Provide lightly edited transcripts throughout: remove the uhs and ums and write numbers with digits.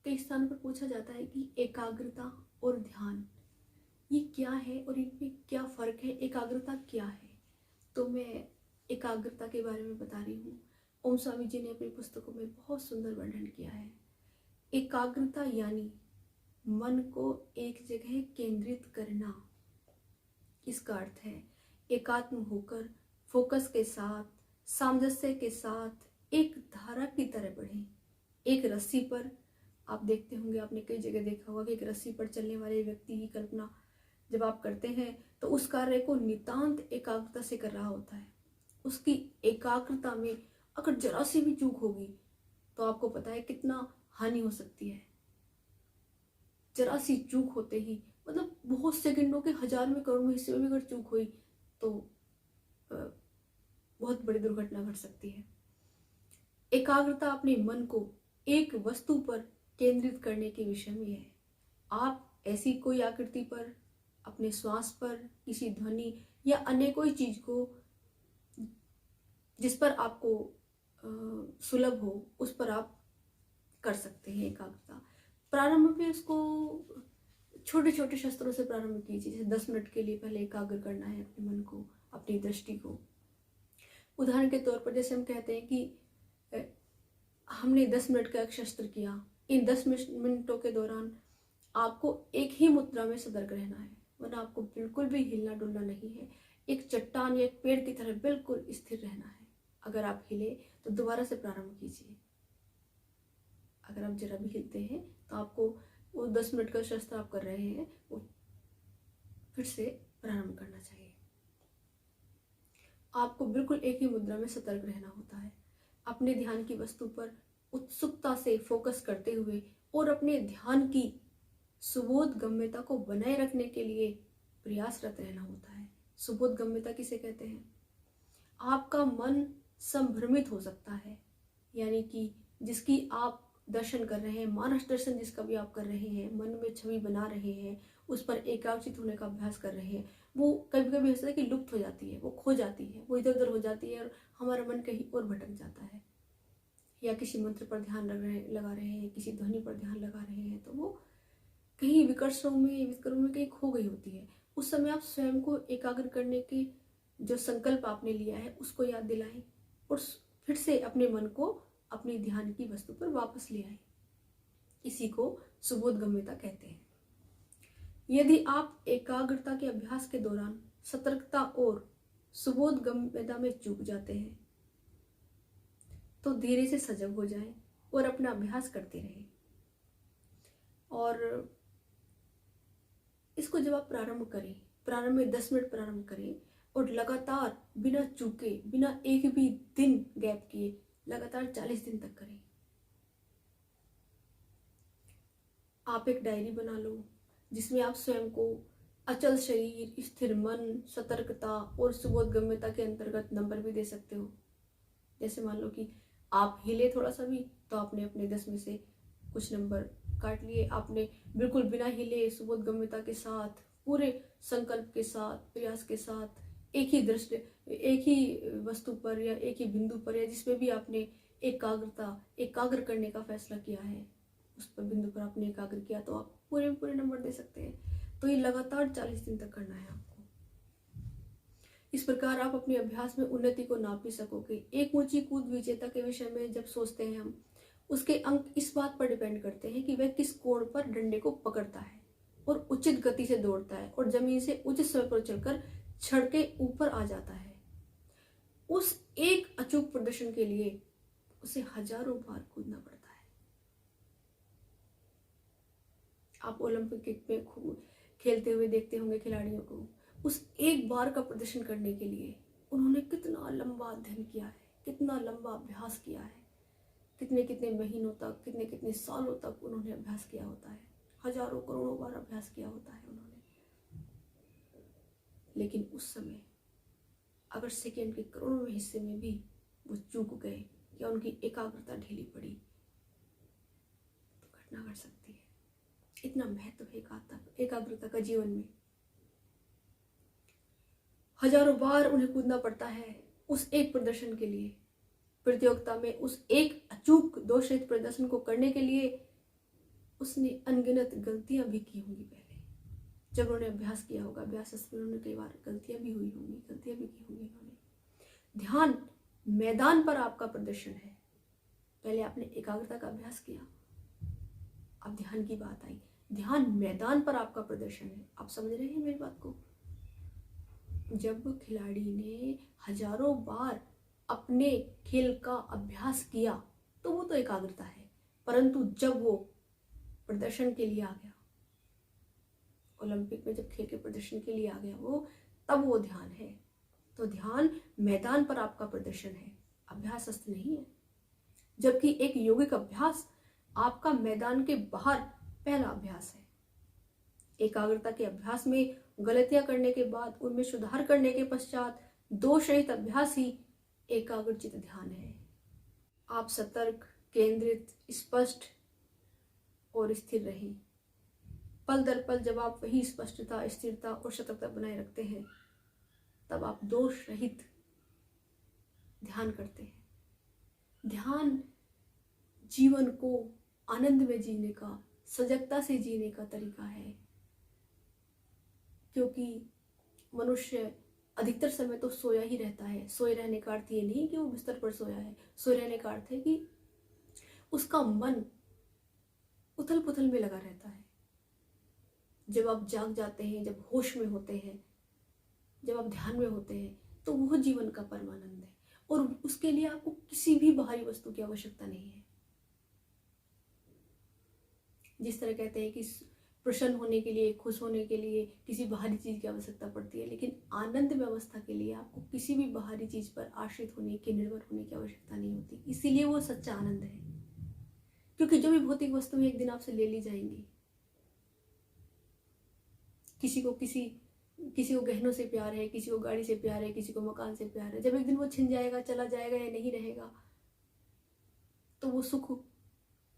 कई स्थानों पर पूछा जाता है कि एकाग्रता और ध्यान ये क्या है और इनमें क्या फ़र्क है, एकाग्रता क्या है। तो मैं एकाग्रता के बारे में बता रही हूँ। ओम स्वामी जी ने अपनी पुस्तकों में बहुत सुंदर वर्णन किया है। एकाग्रता यानी मन को एक जगह केंद्रित करना। इसका अर्थ है एकात्म होकर फोकस के साथ, सामंजस्य के साथ एक धारा की तरह बढ़ें। एक रस्सी पर आप देखते होंगे, आपने कई जगह देखा होगा कि एक रस्सी पर चलने वाले व्यक्ति की कल्पना जब आप करते हैं तो उस कार्य को नितांत एकाग्रता से कर रहा होता है। उसकी एकाग्रता में अगर जरा सी भी चूक होगी तो आपको पता है कितना हानि हो सकती है। जरा सी चूक होते ही, मतलब बहुत सेकंडों के हजार में करोड़ में हिस्से में भी अगर चूक हुई तो बहुत बड़ी दुर्घटना घट सकती है। एकाग्रता अपने मन को एक वस्तु पर केंद्रित करने के विषय में है। आप ऐसी कोई आकृति पर, अपने श्वास पर, किसी ध्वनि या अन्य कोई चीज को जिस पर आपको सुलभ हो उस पर आप कर सकते हैं एकाग्रता। प्रारंभ में इसको छोटे छोटे शस्त्रों से प्रारंभ कीजिए। जैसे 10 मिनट के लिए पहले एकाग्र करना है अपने मन को, अपनी दृष्टि को। उदाहरण के तौर पर जैसे हम कहते हैं कि हमने 10 मिनट का एक शस्त्र किया। इन 10 मिनटों के दौरान आपको एक ही मुद्रा में सतर्क रहना है, वरना आपको बिल्कुल भी हिलना डुलना नहीं है। एक चट्टान या एक पेड़ की तरह बिल्कुल स्थिर रहना है। अगर आप हिले तो दोबारा से प्रारंभ कीजिए। अगर आप जरा भी हिलते हैं तो आपको वो 10 मिनट का शस्त्र आप कर रहे हैं वो फिर से प्रारंभ करना चाहिए। आपको बिल्कुल एक ही मुद्रा में सतर्क रहना होता है। अपने ध्यान की वस्तु पर उत्सुकता से फोकस करते हुए और अपने ध्यान की सुबोध गम्यता को बनाए रखने के लिए प्रयासरत रहना होता है। सुबोध गम्यता किसे कहते हैं? आपका मन संभ्रमित हो सकता है, यानी कि जिसकी आप दर्शन कर रहे हैं, मानस दर्शन जिसका भी आप कर रहे हैं, मन में छवि बना रहे हैं, उस पर एकाग्रचित होने का अभ्यास कर रहे हैं, वो कभी कभी ऐसा है कि लुप्त हो जाती है, वो खो जाती है, वो इधर उधर हो जाती है और हमारा मन कहीं और भटक जाता है। या किसी मंत्र पर ध्यान लगा रहे हैं, किसी ध्वनि पर ध्यान लगा रहे हैं तो वो कहीं विकर्षों में विकर्मों में कहीं खो गई होती है। उस समय आप स्वयं को एकाग्र करने की जो संकल्प आपने लिया है उसको याद दिलाएं और फिर से अपने मन को अपनी ध्यान की वस्तु पर वापस ले आए। इसी को सुबोध गम्यता कहते हैं। यदि आप एकाग्रता के अभ्यास के दौरान सतर्कता और सुबोध गम्यता में चूक जाते हैं तो धीरे से सजग हो जाएं और अपना अभ्यास करते रहें। और इसको जब आप प्रारंभ करें, प्रारंभ में 10 मिनट प्रारंभ करें और लगातार बिना चूके, बिना एक भी दिन गैप किए लगातार 40 दिन तक करें। आप एक डायरी बना लो जिसमें आप स्वयं को अचल शरीर, स्थिर मन, सतर्कता और सुबोध गम्यता के अंतर्गत नंबर भी दे सकते हो। जैसे मान लो कि आप हिले थोड़ा सा भी तो आपने अपने 10 में से कुछ नंबर काट लिए। आपने बिल्कुल बिना हिले सुबोध गम्यता के साथ, पूरे संकल्प के साथ, प्रयास के साथ एक ही दृष्टि, एक ही वस्तु पर या एक ही बिंदु पर या जिसमें भी आपने एकाग्र करने का फैसला किया है उस पर बिंदु पर आपने एकाग्र किया तो आप पूरे नंबर दे सकते हैं। तो ये लगातार 40 दिन तक करना है आपको। इस प्रकार आप अपने अभ्यास में उन्नति को नाप भी सकोगे। एक ऊंची कूद विजेता के विषय में जब सोचते हैं हम, उसके अंक इस बात पर डिपेंड करते हैं कि वह किस कोण पर डंडे को पकड़ता है और उचित गति से दौड़ता है और जमीन से उचित समय पर चलकर छड़ के ऊपर आ जाता है। उस एक अचूक प्रदर्शन के लिए उसे हजारों बार कूदना पड़ता है। आप ओलंपिक में खेलते हुए देखते होंगे खिलाड़ियों को, उस एक बार का प्रदर्शन करने के लिए उन्होंने कितना लंबा अध्ययन किया है, कितना लंबा अभ्यास किया है, कितने कितने महीनों तक, कितने कितने सालों तक उन्होंने अभ्यास किया होता है। हजारों करोड़ों बार अभ्यास किया होता है उन्होंने। लेकिन उस समय अगर सेकेंड के करोड़ों हिस्से में भी वो चूक गए या उनकी एकाग्रता ढीली पड़ी तो घटना घट सकती है। इतना महत्व है एकाग्रता का जीवन में। हजारों बार उन्हें कूदना पड़ता है उस एक प्रदर्शन के लिए। प्रतियोगिता में उस एक अचूक दोषरहित प्रदर्शन को करने के लिए उसने अनगिनत गलतियां भी की होंगी पहले। जब उन्होंने अभ्यास किया होगा, अभ्यास में उन्होंने कई बार गलतियां भी हुई होंगी, गलतियां भी की होंगी उन्होंने। ध्यान मैदान पर आपका प्रदर्शन है। पहले आपने एकाग्रता का अभ्यास किया, अब ध्यान की बात आई। ध्यान मैदान पर आपका प्रदर्शन है। आप समझ रहे हैं मेरी बात को? जब खिलाड़ी ने हजारों बार अपने खेल का अभ्यास किया तो वो तो एकाग्रता है, परंतु जब वो प्रदर्शन के लिए आ गया, ओलंपिक में जब खेल के प्रदर्शन के लिए आ गया वो, तब वो ध्यान है। तो ध्यान मैदान पर आपका प्रदर्शन है, अभ्यास अस्त्र नहीं है। जबकि एक योगिक अभ्यास आपका मैदान के बाहर पहला अभ्यास है। एकाग्रता के अभ्यास में गलतियां करने के बाद उनमें सुधार करने के पश्चात दोष रहित अभ्यास ही एकाग्रचित ध्यान है। आप सतर्क, केंद्रित, स्पष्ट और स्थिर रहें। पल दर पल जब आप वही स्पष्टता, स्थिरता और सतर्कता बनाए रखते हैं, तब आप दोष रहित ध्यान करते हैं। ध्यान जीवन को आनंद में जीने का, सजगता से जीने का तरीका है। क्योंकि मनुष्य अधिकतर समय तो सोया ही रहता है। सोए रहने का अर्थ ये नहीं कि वो बिस्तर पर सोया है। सोए रहने का अर्थ है कि उसका मन उथल पुथल में लगा रहता है। जब आप जाग जाते हैं, जब होश में होते हैं, जब आप ध्यान में होते हैं, तो वह जीवन का परमानंद है। और उसके लिए आपको किसी भी बाहरी वस्तु की आवश्यकता नहीं है। जिस तरह कहते हैं कि प्रसन्न होने के लिए, खुश होने के लिए किसी बाहरी चीज की आवश्यकता पड़ती है, लेकिन आनंद में अवस्था के लिए आपको किसी भी बाहरी चीज पर आश्रित होने की, निर्भर होने की आवश्यकता नहीं होती। इसीलिए वो सच्चा आनंद है। क्योंकि जो भी भौतिक वस्तुएं एक दिन आपसे ले ली जाएंगी, किसी को गहनों से प्यार है, किसी को गाड़ी से प्यार है, किसी को मकान से प्यार है, जब एक दिन वो छिन जाएगा, चला जाएगा या नहीं रहेगा, तो वो सुख,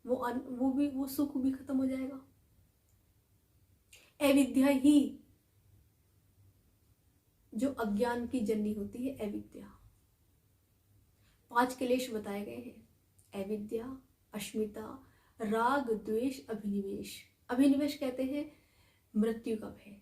वो सुख भी खत्म हो जाएगा। अविद्या ही जो अज्ञान की जननी होती है, अविद्या। 5 क्लेश बताए गए हैं: अविद्या, अस्मिता, राग, द्वेष, अभिनिवेश। अभिनिवेश कहते हैं मृत्यु का भय।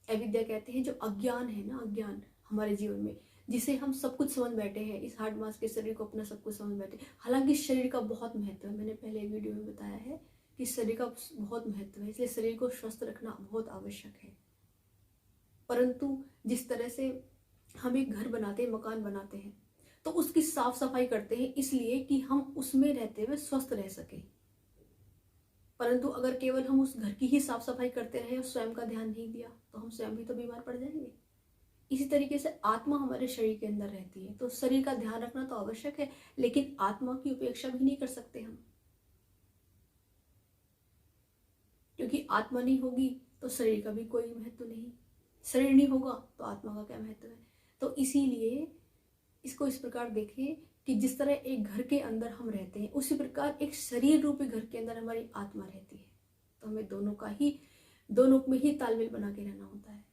अविद्या कहते हैं जो अज्ञान है ना, अज्ञान हमारे जीवन में, जिसे हम सब कुछ समझ बैठे हैं, इस हार्ड मास के शरीर को अपना सब कुछ समझ बैठे। हालांकि शरीर का बहुत महत्व है, मैंने पहले वीडियो में बताया है कि शरीर का बहुत महत्व है, इसलिए शरीर को स्वस्थ रखना बहुत आवश्यक है। परंतु जिस तरह से हम एक घर बनाते हैं, मकान बनाते हैं, तो उसकी साफ सफाई करते हैं इसलिए कि हम उसमें रहते हुए स्वस्थ रह सकें। परंतु अगर केवल हम उस घर की ही साफ सफाई करते रहे और स्वयं का ध्यान नहीं दिया, तो हम स्वयं भी तो बीमार पड़ जाएंगे। इसी तरीके से आत्मा हमारे शरीर के अंदर रहती है, तो शरीर का ध्यान रखना तो आवश्यक है, लेकिन आत्मा की उपेक्षा भी नहीं कर सकते हम। क्योंकि आत्मा नहीं होगी तो शरीर का भी कोई महत्व नहीं, शरीर नहीं होगा तो आत्मा का क्या महत्व है। तो इसीलिए इसको इस प्रकार देखें कि जिस तरह एक घर के अंदर हम रहते हैं, उसी प्रकार एक शरीर रूपी घर के अंदर हमारी आत्मा रहती है। तो हमें दोनों में ही तालमेल बना के रहना होता है।